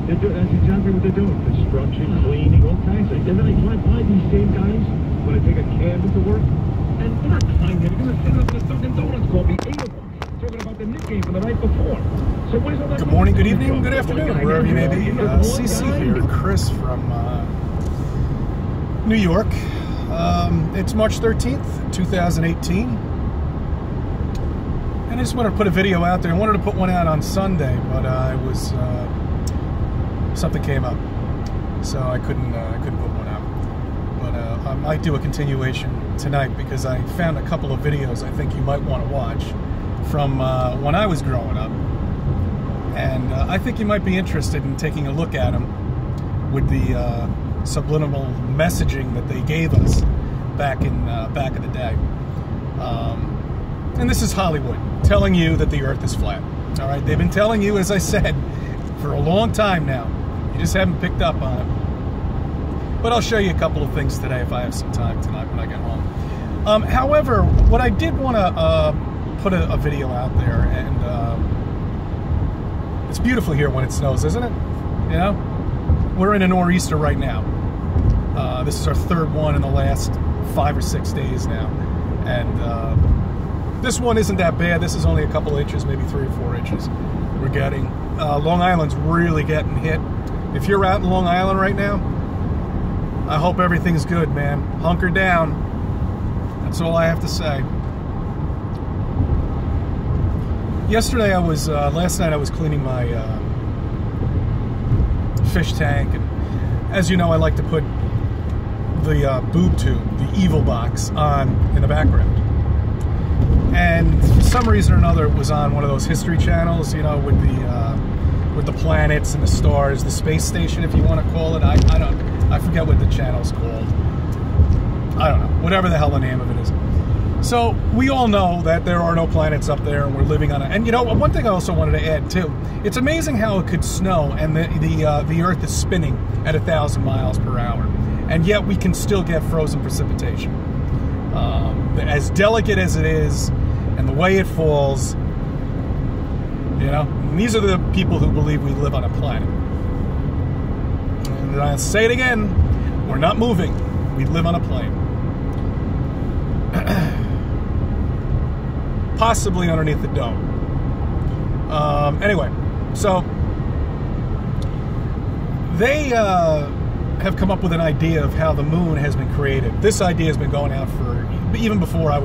That's exactly what they're doing. Construction, cleaning, all kinds of things. And then I drive by these same guys when I take a cab into work, and they're not kind. They're going to sit up in a Dunkin' Donuts coffee, 8 of them, talking about the Knicks game from the night before. So what is all that? Good morning, good evening, good afternoon, wherever you may be. CC here, Chris from New York. It's March 13th, 2018. And I just wanted to put a video out there. I wanted to put one out on Sunday, but something came up, so I couldn't put one out. But I might do a continuation tonight because I found a couple of videos I think you might want to watch from when I was growing up, and I think you might be interested in taking a look at them with the subliminal messaging that they gave us back in the day. And this is Hollywood telling you that the Earth is flat. All right, they've been telling you, as I said, for a long time now. You just haven't picked up on it. But I'll show you a couple of things today if I have some time tonight when I get home. However, what I did want to put a video out there, and it's beautiful here when it snows, isn't it? You know, we're in a nor'easter right now. This is our third one in the last 5 or 6 days now, and this one isn't that bad. This is only a couple inches, maybe 3 or 4 inches we're getting. Long Island's really getting hit. If you're out in Long Island right now, I hope everything's good, man. Hunker down. That's all I have to say. Yesterday last night I was cleaning my fish tank, and as you know, I like to put the boob tube, the evil box, on in the background. And for some reason or another, it was on one of those history channels, you know, with the planets and the stars, the space station, if you want to call it. I forget what the channel's called. I don't know, whatever the hell the name of it is. So we all know that there are no planets up there, and we're living on and you know, one thing I also wanted to add too, it's amazing how it could snow and the Earth is spinning at 1,000 miles per hour, and yet we can still get frozen precipitation. As delicate as it is, and the way it falls, you know, and these are the people who believe we live on a planet. And I'll say it again, we're not moving, we live on a plane. Possibly underneath the dome. Anyway, so they have come up with an idea of how the moon has been created. This idea has been going out for even before I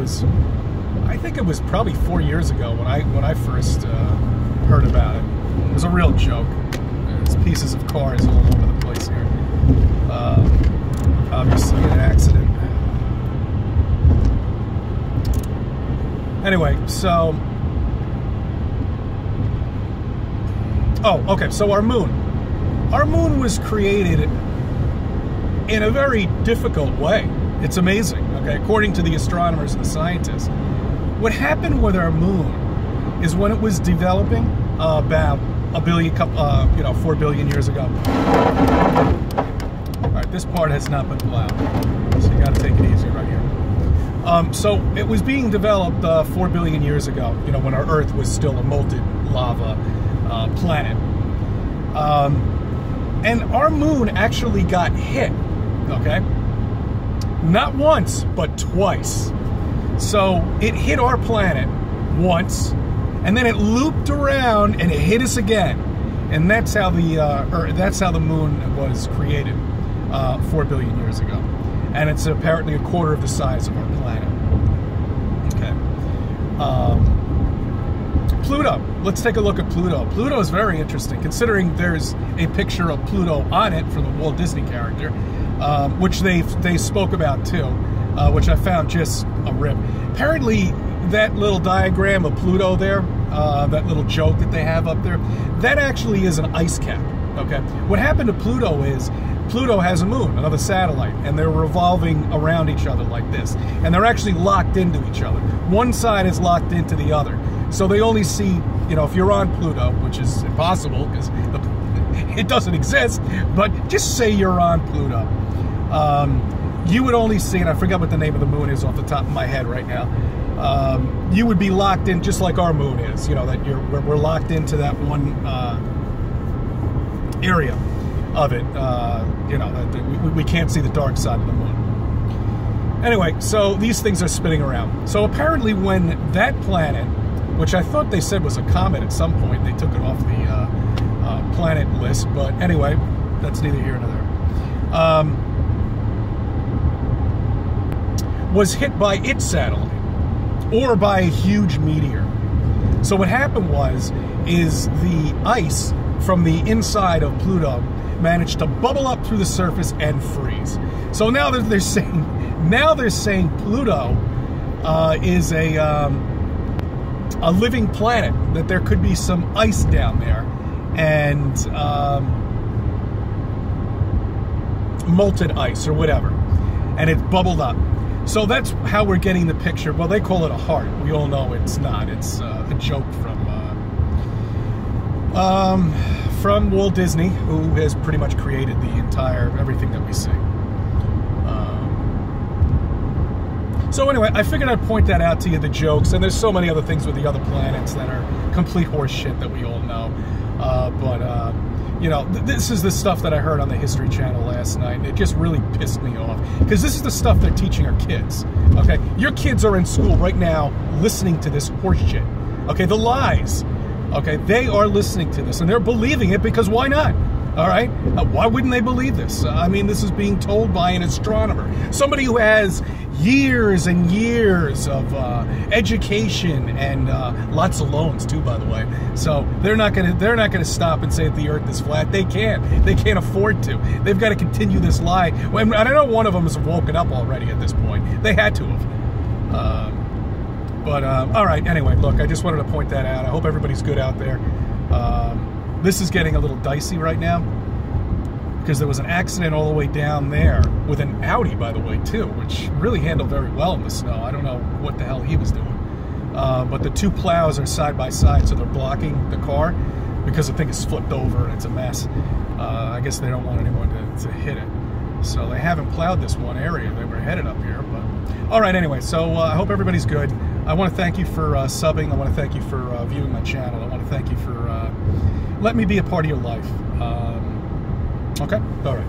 think it was probably 4 years ago when I first heard about it. It was a real joke. There's pieces of cars all over the place here. Obviously an accident. Anyway, so so our moon was created in a very difficult way. It's amazing, okay, according to the astronomers and the scientists. What happened with our moon is when it was developing about 4 billion years ago. All right, this part has not been plowed, so you got to take it easy right here. So it was being developed 4 billion years ago, you know, when our Earth was still a molten lava planet. And our moon actually got hit, okay? Not once, but twice. So it hit our planet once, and then it looped around and it hit us again. And that's how the moon was created 4 billion years ago. And it's apparently a quarter of the size of our planet. Okay. Pluto. Let's take a look at Pluto. Pluto is very interesting, considering there's a picture of Pluto on it from the Walt Disney character, which they spoke about too, which I found just a rip. Apparently, that little diagram of Pluto there, that little joke that they have up there, that actually is an ice cap. Okay. What happened to Pluto is Pluto has a moon, another satellite, and they're revolving around each other like this. And they're actually locked into each other. One side is locked into the other. So they only see, you know, if you're on Pluto, which is impossible because it doesn't exist, but just say you're on Pluto. You would only see, and I forget what the name of the moon is off the top of my head right now, you would be locked in just like our moon is, you know, that we're locked into that one area of it. You know, we can't see the dark side of the moon. Anyway, so these things are spinning around. So apparently when that planet, which I thought they said was a comet at some point, they took it off the planet list, but anyway, that's neither here nor there, was hit by its satellite or by a huge meteor. So what happened is the ice from the inside of Pluto managed to bubble up through the surface and freeze. So now they're saying Pluto is a living planet, that there could be some ice down there and molten ice or whatever, and it bubbled up. So that's how we're getting the picture. Well, they call it a heart. We all know it's not. It's a joke from Walt Disney, who has pretty much created the entire everything that we see. So anyway, I figured I'd point that out to you, the jokes, and there's so many other things with the other planets that are complete horse shit that we all know. You know, this is the stuff that I heard on the History Channel last night, and it just really pissed me off. Because this is the stuff they're teaching our kids, okay? Your kids are in school right now listening to this horse shit, okay? The lies, okay? They are listening to this, and they're believing it because why not? All right? Why wouldn't they believe this? I mean, this is being told by an astronomer, somebody who has years and years of education and lots of loans too, by the way. So they're not gonna stop and say that the Earth is flat. They can't afford to. They've got to continue this lie. And I know one of them has woken up already at this point. They had to have. All right. Anyway, look, I just wanted to point that out. I hope everybody's good out there. This is getting a little dicey right now, because there was an accident all the way down there with an Audi, by the way, too, which really handled very well in the snow. I don't know what the hell he was doing. But the two plows are side by side, so they're blocking the car because the thing is flipped over and it's a mess. I guess they don't want anyone to hit it. So they haven't plowed this one area. They were headed up here. But all right, anyway, so I hope everybody's good. I want to thank you for subbing. I want to thank you for viewing my channel. I want to thank you for letting me be a part of your life. Okay? All right.